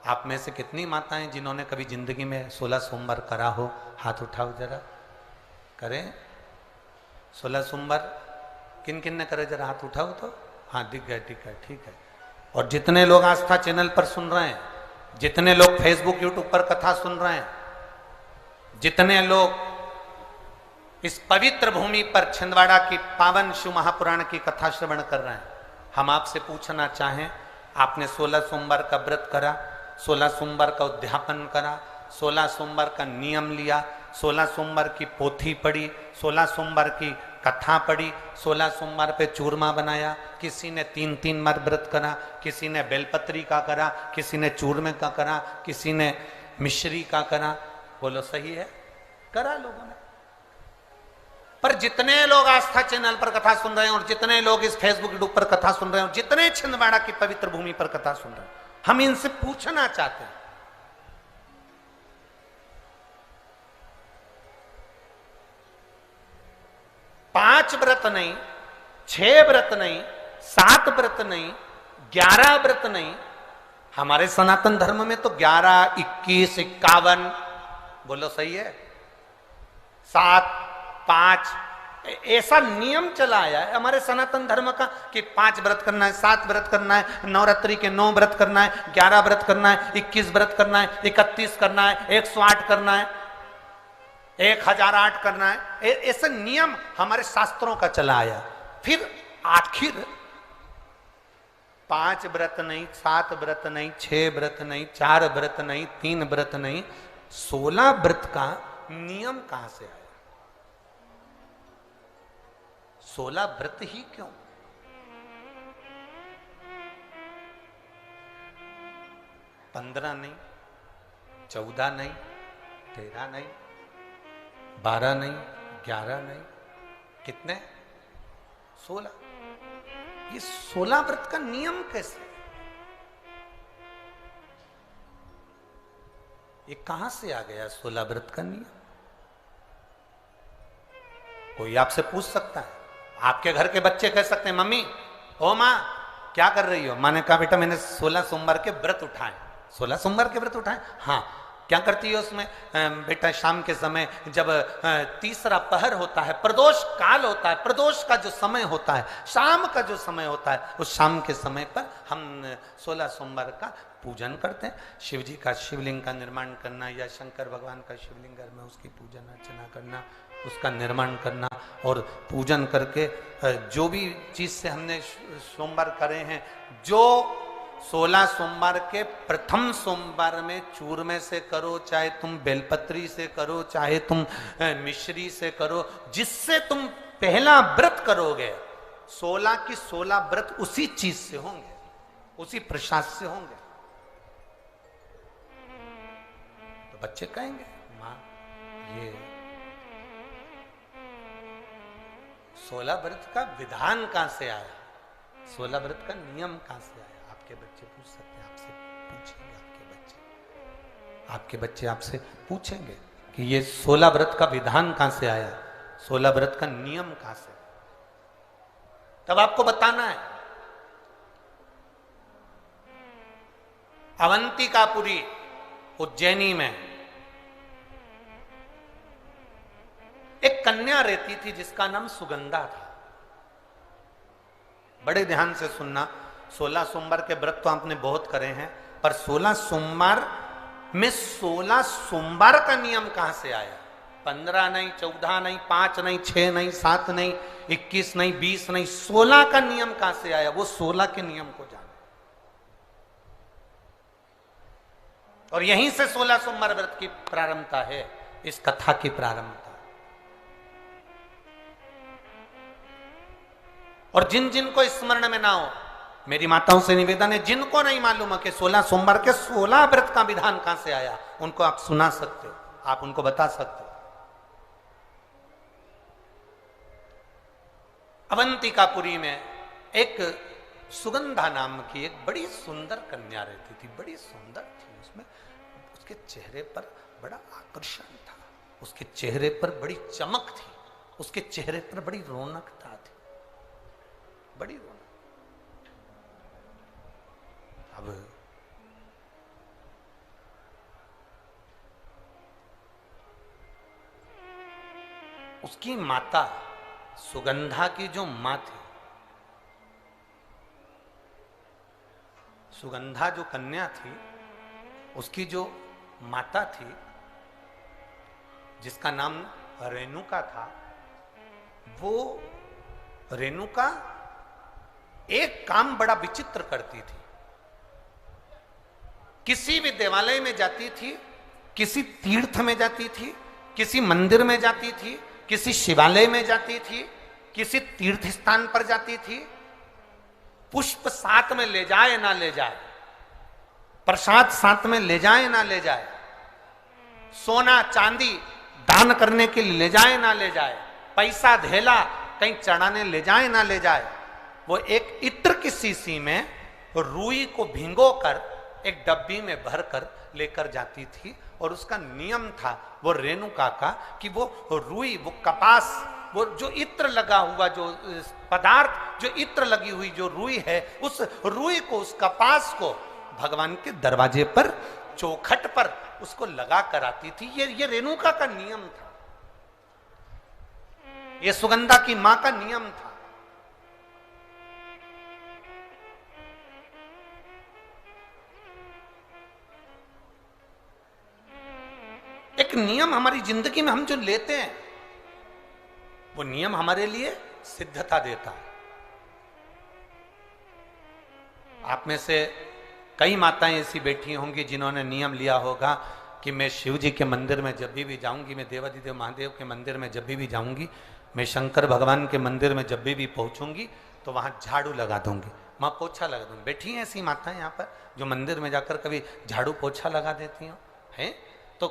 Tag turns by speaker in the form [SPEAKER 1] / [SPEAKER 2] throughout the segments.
[SPEAKER 1] आप में से कितनी माताएं जिन्होंने कभी जिंदगी में 16 सोमवार करा हो? हाथ उठाओ जरा। करें 16 सोमवार? किन किन ने करे जरा हाथ उठाओ तो। हाँ दिख गए, ठीक है, ठीक है। और जितने लोग आस्था चैनल पर सुन रहे हैं, जितने लोग फेसबुक यूट्यूब पर कथा सुन रहे हैं, जितने लोग इस पवित्र भूमि पर छिंदवाड़ा की पावन शिव महापुराण की कथा श्रवण कर रहे हैं, हम आपसे पूछना चाहें, आपने 16 सोमवार का व्रत करा, 16 सोमवार का उद्यापन करा, 16 सोमवार का नियम लिया, 16 सोमवार की पोथी पढ़ी, 16 सोमवार की कथा पढ़ी, 16 सोमवार पे चूरमा बनाया, किसी ने 3-3 बार व्रत करा, किसी ने बेलपत्री का करा, किसी ने चूरमे का करा, किसी ने मिश्री का करा। बोलो सही है? करा लोगों ने। पर जितने लोग आस्था चैनल पर कथा सुन रहे हैं और जितने लोग इस फेसबुक यूट्यूब पर कथा सुन रहे हैं और जितने छिंदवाड़ा की पवित्र भूमि पर कथा सुन रहे हैं, हम इनसे पूछना चाहते हैं, 5 व्रत नहीं, 6 व्रत नहीं, 7 व्रत नहीं, 11 व्रत नहीं, हमारे सनातन धर्म में तो 11, 21, 51, बोलो सही है, 7, 5, ऐसा नियम चला आया है हमारे सनातन धर्म का कि 5 व्रत करना है, 7 व्रत करना है, नवरात्रि के 9 व्रत करना है, 11 व्रत करना है, 21 व्रत करना है, 31 करना है, 108 करना है, 1008 करना है। ऐसे नियम हमारे शास्त्रों का चला आया। फिर आखिर 5 व्रत नहीं, 7 व्रत नहीं, 6 व्रत नहीं, 4 व्रत नहीं, 3 व्रत नहीं, 16 व्रत का नियम कहां से आया? 16 व्रत ही क्यों? 15 नहीं, 14 नहीं, 13 नहीं, 12 नहीं, 11 नहीं, कितने? 16। ये 16 व्रत का नियम कैसे? ये कहां से आ गया 16 व्रत का नियम? कोई आपसे पूछ सकता है, आपके घर के बच्चे कह सकते हैं, मम्मी, ओ माँ क्या कर रही हो? माँ ने कहा, बेटा मैंने 16 सोमवार के व्रत उठाए। 16 सोमवार के व्रत उठाए? हाँ। क्या करती है उसमें? बेटा शाम के समय जब तीसरा पहर होता है, प्रदोष काल होता है, प्रदोष का जो समय होता है, शाम का जो समय होता है, उस शाम के समय पर हम 16 सोमवार का पूजन करते हैं। शिव जी का शिवलिंग का निर्माण करना या शंकर भगवान का शिवलिंग घर में उसकी पूजन अर्चना करना, उसका निर्माण करना और पूजन करके जो भी चीज से हमने सोमवार करे हैं, जो 16 सोमवार के प्रथम सोमवार में चूरमे से करो, चाहे तुम बेलपत्री से करो, चाहे तुम मिश्री से करो, जिससे तुम पहला व्रत करोगे, 16 की 16 व्रत उसी चीज से होंगे, उसी प्रसाद से होंगे। तो बच्चे कहेंगे, माँ ये 16 व्रत का विधान कहां से आया? 16 व्रत का नियम कहां से आया? आपके बच्चे पूछ सकते हैं, आपसे पूछेंगे, आपके बच्चे आपसे पूछेंगे कि ये 16 व्रत का विधान कहां से आया, 16 व्रत का नियम कहां से? तब आपको बताना है। अवंतिकापुरी उज्जैनी में एक कन्या रहती थी जिसका नाम सुगंधा था। बड़े ध्यान से सुनना, 16 सोमवार के व्रत तो आपने बहुत करे हैं, पर 16 सोमवार में 16 सोमवार का नियम कहां से आया? 15 नहीं, 14 नहीं, 5 नहीं, 6 नहीं, 7 नहीं, 21 नहीं, 20 नहीं, 16 का नियम कहां से आया? वो 16 के नियम को जाने। और यहीं से 16 सोमवार व्रत की प्रारंभता है, इस कथा की प्रारंभता। और जिन जिन को स्मरण में ना हो, मेरी माताओं से निवेदन है, जिनको नहीं मालूम है कि 16 सोमवार के 16 व्रत का विधान कहां से आया, उनको आप सुना सकते हो, आप उनको बता सकते हो। अवंतिकापुरी में एक सुगंधा नाम की एक बड़ी सुंदर कन्या रहती थी, बड़ी सुंदर थी। उसमें उसके चेहरे पर बड़ा आकर्षण था, उसके चेहरे पर बड़ी चमक थी, उसके चेहरे पर बड़ी रौनकता थी, बड़ी रौनक। अब उसकी माता सुगंधा की जो मां थी, सुगंधा जो कन्या थी, उसकी जो माता थी जिसका नाम रेणुका था, वो रेणुका एक काम बड़ा विचित्र करती थी। किसी भी देवालय में जाती थी, किसी तीर्थ में जाती थी, किसी मंदिर में जाती थी, किसी शिवालय में जाती थी, किसी तीर्थ स्थान पर जाती थी, पुष्प साथ में ले जाए ना ले जाए, प्रसाद साथ में ले जाए ना ले जाए, सोना चांदी दान करने के लिए ले जाए ना ले जाए, पैसा धेला कहीं चढ़ाने ले जाए ना ले जाए, वो एक इत्र की शीशी में रुई को भिंगोकर एक डब्बी में भरकर लेकर जाती थी। और उसका नियम था वो रेणुका का कि वो रुई, वो कपास, वो जो इत्र लगा हुआ, जो पदार्थ, जो इत्र लगी हुई जो रुई है, उस रुई को, उस कपास को भगवान के दरवाजे पर, चौखट पर उसको लगा कर आती थी। ये रेणुका का नियम था, ये सुगंधा की मां का नियम था। एक नियम हमारी जिंदगी में हम जो लेते हैं, वो नियम हमारे लिए सिद्धता देता है। आप में से कई माताएं ऐसी बैठी होंगी जिन्होंने नियम लिया होगा कि मैं शिव जी के मंदिर में जब भी जाऊंगी, मैं देवाधिदेव महादेव के मंदिर में जब भी जाऊंगी, मैं शंकर भगवान के मंदिर में जब भी पहुंचूंगी तो वहां झाड़ू लगा दूंगी, वहां पोछा लगा दूंगी। बैठी हैं ऐसी माताएं यहाँ पर जो मंदिर में जाकर कभी झाड़ू पोछा लगा देती हो हैं? तो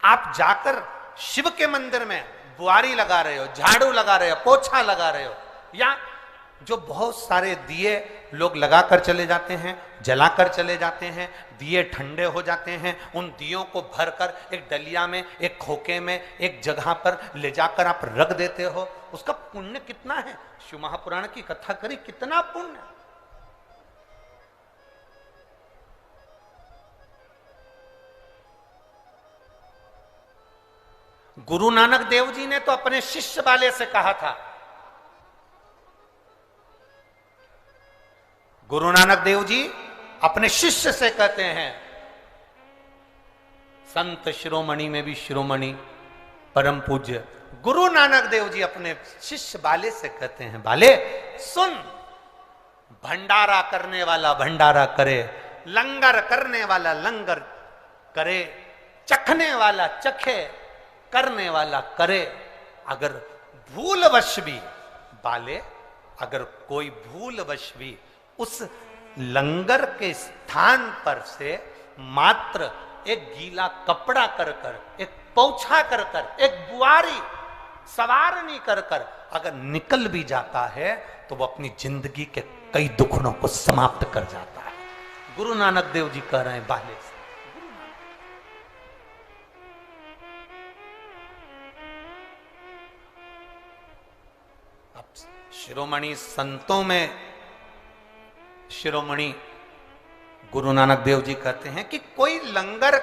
[SPEAKER 1] आप जाकर शिव के मंदिर में बुआरी लगा रहे हो, झाड़ू लगा रहे हो, पोछा लगा रहे हो, या जो बहुत सारे दिए लोग लगाकर चले जाते हैं, जलाकर चले जाते हैं, दिए ठंडे हो जाते हैं, उन दियों को भरकर एक डलिया में, एक खोखे में, एक जगह पर ले जाकर आप रख देते हो, उसका पुण्य कितना है? शिव महापुराण की कथा करी, कितना पुण्य। गुरु नानक देव जी ने तो अपने शिष्य वाले से कहा था, गुरु नानक देव जी अपने शिष्य से कहते हैं, संत शिरोमणि में भी शिरोमणि परम पूज्य गुरु नानक देव जी अपने शिष्य बाले से कहते हैं, बाले सुन, भंडारा करने वाला भंडारा करे, लंगर करने वाला लंगर करे, चखने वाला चखे, करने वाला करे। अगर भूलवश भी बाले, अगर कोई भूलवश भी उस लंगर के स्थान पर से मात्र एक गीला कपड़ा कर कर, एक पोछा कर कर, एक बुआरी सवारनी कर कर अगर निकल भी जाता है तो वो अपनी जिंदगी के कई दुखों को समाप्त कर जाता है। गुरु नानक देव जी कह रहे हैं बाले से। अब शिरोमणि संतों में शिरोमणि गुरु नानक देव जी कहते हैं कि कोई लंगर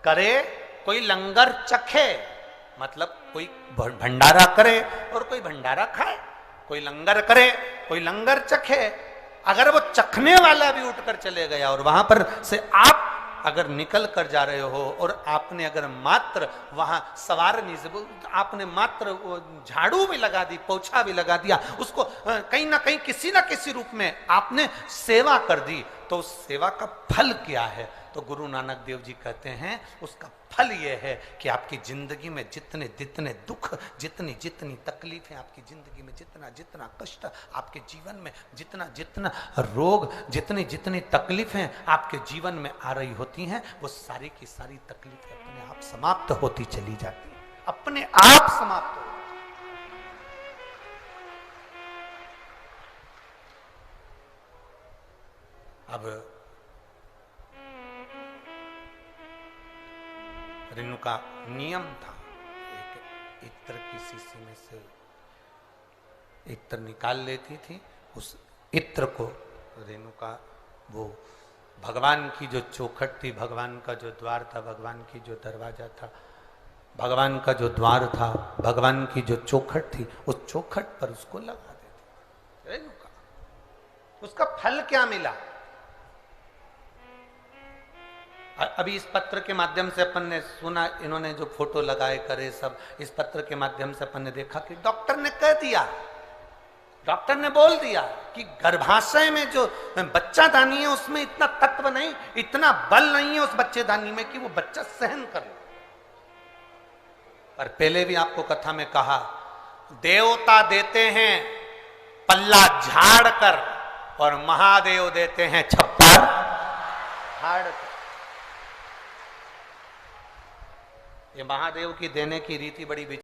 [SPEAKER 1] करे, कोई लंगर चखे, मतलब कोई भंडारा करे और कोई भंडारा खाए, कोई लंगर करे, कोई लंगर चखे। अगर वो चखने वाला भी उठकर चले गया और वहां पर से आप अगर निकल कर जा रहे हो और आपने अगर मात्र वहां सवारनी से आपने मात्र झाड़ू भी लगा दी, पोछा भी लगा दिया, उसको कहीं ना कहीं किसी ना किसी रूप में आपने सेवा कर दी, तो उस सेवा का फल क्या है? तो गुरु नानक देव जी कहते हैं उसका फल यह है कि आपकी जिंदगी में जितने जितने दुख, जितनी जितनी तकलीफें, आपकी जिंदगी में जितना जितना कष्ट, आपके जीवन में जितना जितना रोग, जितनी जितनी तकलीफें आपके जीवन में आ रही होती हैं, वो सारी की सारी तकलीफें अपने आप समाप्त होती चली जाती हैं, अपने आप समाप्त हो। अब रेणुका नियम था, एक इत्र की शीशी में से इत्र निकाल लेती थी, उस इत्र को रेणुका वो भगवान की जो चौखट थी, भगवान का जो द्वार था, भगवान की जो दरवाजा था, भगवान का जो द्वार था, भगवान की जो चौखट थी, उस चौखट पर उसको लगा देते। रेणुका, उसका फल क्या मिला? अभी इस पत्र के माध्यम से अपन ने सुना, इन्होंने जो फोटो लगाए करे सब, इस पत्र के माध्यम से अपन ने देखा कि डॉक्टर ने कह दिया, डॉक्टर ने बोल दिया कि गर्भाशय में जो बच्चादानी है उसमें इतना तत्व नहीं, इतना बल नहीं है उस बच्चेदानी में कि वो बच्चा सहन कर ले। पर पहले भी आपको कथा में कहा, देवता देते हैं पल्ला झाड़ कर और महादेव देते हैं छप्पर फाड़ कर। ये महादेव की देने की रीति बड़ी